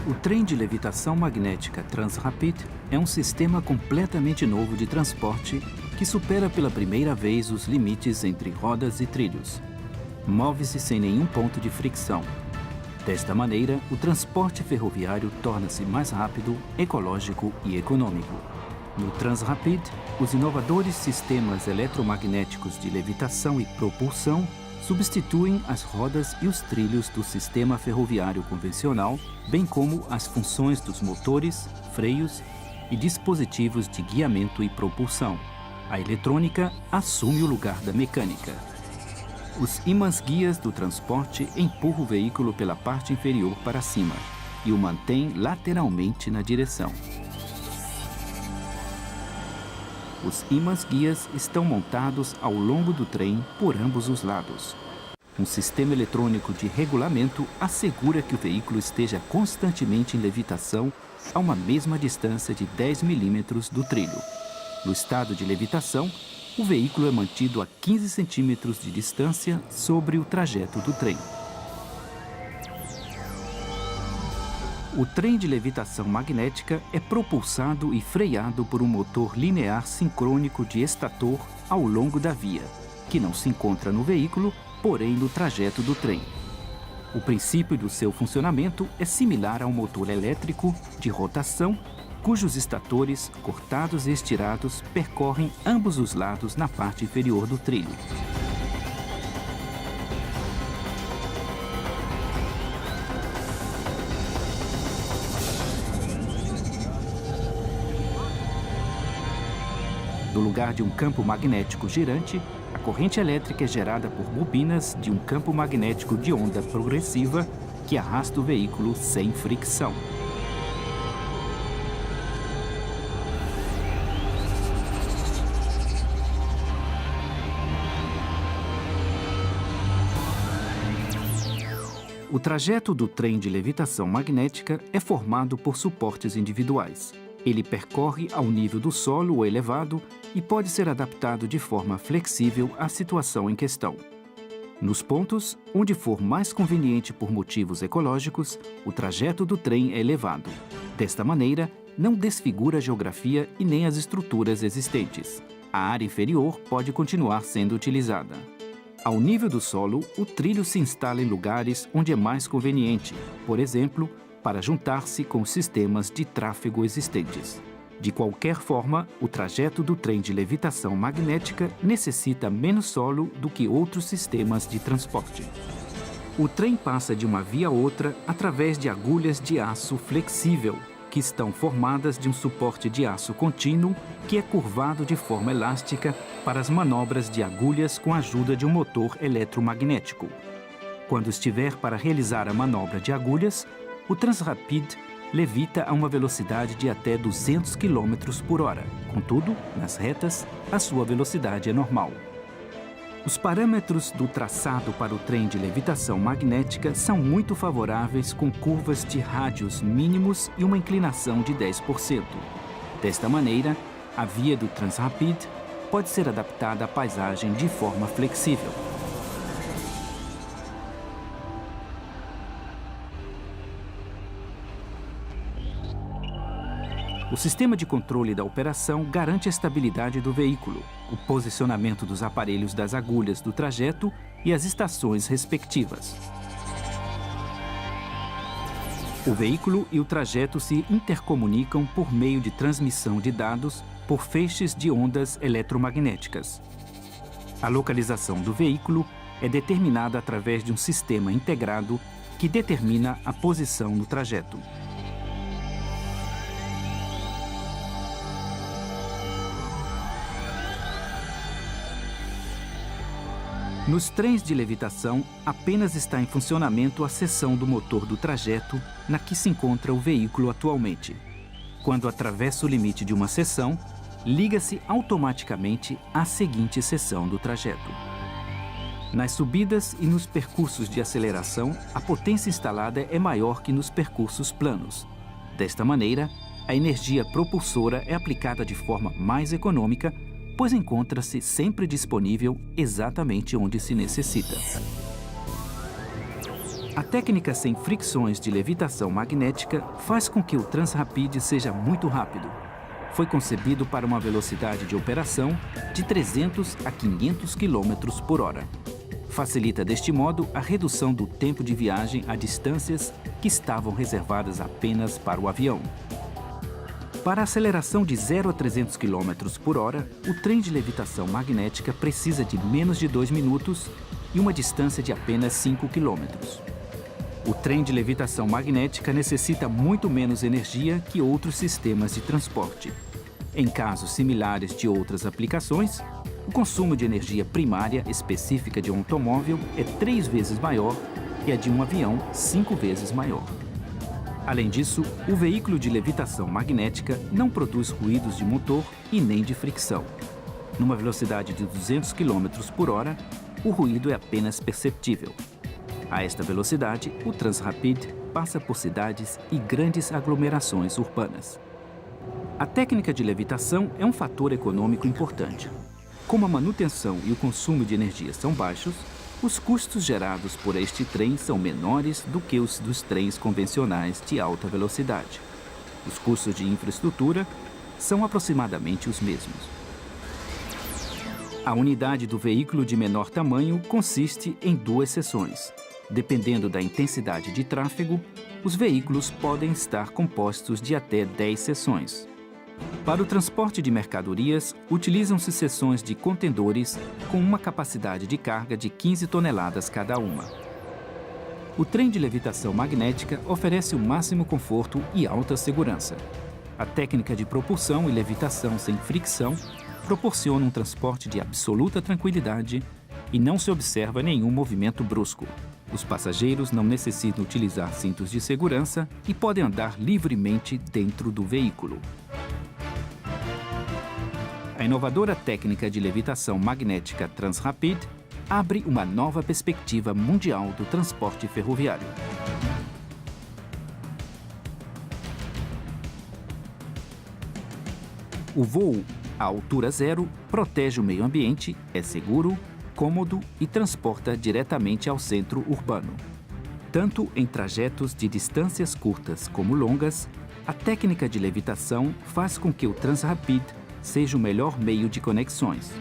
O trem de levitação magnética Transrapid é um sistema completamente novo de transporte que supera pela primeira vez os limites entre rodas e trilhos. Move-se sem nenhum ponto de fricção. Desta maneira, o transporte ferroviário torna-se mais rápido, ecológico e econômico. No Transrapid, os inovadores sistemas eletromagnéticos de levitação e propulsão substituem as rodas e os trilhos do sistema ferroviário convencional, bem como as funções dos motores, freios e dispositivos de guiamento e propulsão. A eletrônica assume o lugar da mecânica. Os ímãs-guias do transporte empurram o veículo pela parte inferior para cima e o mantêm lateralmente na direção. Os ímãs-guias estão montados ao longo do trem por ambos os lados. Um sistema eletrônico de regulamento assegura que o veículo esteja constantemente em levitação a uma mesma distância de 10 milímetros do trilho. No estado de levitação, o veículo é mantido a 15 centímetros de distância sobre o trajeto do trem. O trem de levitação magnética é propulsado e freado por um motor linear sincrônico de estator ao longo da via, que não se encontra no veículo, porém no trajeto do trem. O princípio do seu funcionamento é similar a um motor elétrico de rotação, cujos estatores, cortados e estirados, percorrem ambos os lados na parte inferior do trilho. No lugar de um campo magnético girante, a corrente elétrica é gerada por bobinas de um campo magnético de onda progressiva que arrasta o veículo sem fricção. O trajeto do trem de levitação magnética é formado por suportes individuais. Ele percorre ao nível do solo ou elevado e pode ser adaptado de forma flexível à situação em questão. Nos pontos onde for mais conveniente por motivos ecológicos, o trajeto do trem é elevado. Desta maneira, não desfigura a geografia e nem as estruturas existentes. A área inferior pode continuar sendo utilizada. Ao nível do solo, o trilho se instala em lugares onde é mais conveniente, por exemplo, para juntar-se com os sistemas de tráfego existentes. De qualquer forma, o trajeto do trem de levitação magnética necessita menos solo do que outros sistemas de transporte. O trem passa de uma via a outra através de agulhas de aço flexível, que estão formadas de um suporte de aço contínuo que é curvado de forma elástica para as manobras de agulhas com a ajuda de um motor eletromagnético. Quando estiver para realizar a manobra de agulhas, o Transrapid levita a uma velocidade de até 200 km por hora. Contudo, nas retas, a sua velocidade é normal. Os parâmetros do traçado para o trem de levitação magnética são muito favoráveis, com curvas de rádios mínimos e uma inclinação de 10%. Desta maneira, a via do Transrapid pode ser adaptada à paisagem de forma flexível. O sistema de controle da operação garante a estabilidade do veículo, o posicionamento dos aparelhos das agulhas do trajeto e as estações respectivas. O veículo e o trajeto se intercomunicam por meio de transmissão de dados por feixes de ondas eletromagnéticas. A localização do veículo é determinada através de um sistema integrado que determina a posição no trajeto. Nos trens de levitação, apenas está em funcionamento a seção do motor do trajeto na que se encontra o veículo atualmente. Quando atravessa o limite de uma seção, liga-se automaticamente à seguinte seção do trajeto. Nas subidas e nos percursos de aceleração, a potência instalada é maior que nos percursos planos. Desta maneira, a energia propulsora é aplicada de forma mais econômica, pois encontra-se sempre disponível exatamente onde se necessita. A técnica sem fricções de levitação magnética faz com que o Transrapid seja muito rápido. Foi concebido para uma velocidade de operação de 300 a 500 km por hora. Facilita deste modo a redução do tempo de viagem a distâncias que estavam reservadas apenas para o avião. Para a aceleração de 0 a 300 km por hora, o trem de levitação magnética precisa de menos de 2 minutos e uma distância de apenas 5 km. O trem de levitação magnética necessita muito menos energia que outros sistemas de transporte. Em casos similares de outras aplicações, o consumo de energia primária específica de um automóvel é 3 vezes maior e a de um avião 5 vezes maior. Além disso, o veículo de levitação magnética não produz ruídos de motor e nem de fricção. Numa velocidade de 200 km por hora, o ruído é apenas perceptível. A esta velocidade, o Transrapid passa por cidades e grandes aglomerações urbanas. A técnica de levitação é um fator econômico importante. Como a manutenção e o consumo de energia são baixos, os custos gerados por este trem são menores do que os dos trens convencionais de alta velocidade. Os custos de infraestrutura são aproximadamente os mesmos. A unidade do veículo de menor tamanho consiste em 2 seções. Dependendo da intensidade de tráfego, os veículos podem estar compostos de até 10 seções. Para o transporte de mercadorias, utilizam-se seções de contendores com uma capacidade de carga de 15 toneladas cada uma. O trem de levitação magnética oferece o máximo conforto e alta segurança. A técnica de propulsão e levitação sem fricção proporciona um transporte de absoluta tranquilidade e não se observa nenhum movimento brusco. Os passageiros não necessitam utilizar cintos de segurança e podem andar livremente dentro do veículo. A inovadora técnica de levitação magnética Transrapid abre uma nova perspectiva mundial do transporte ferroviário. O voo à altura zero protege o meio ambiente, é seguro, cômodo e transporta diretamente ao centro urbano. Tanto em trajetos de distâncias curtas como longas, a técnica de levitação faz com que o Transrapid seja o melhor meio de conexões.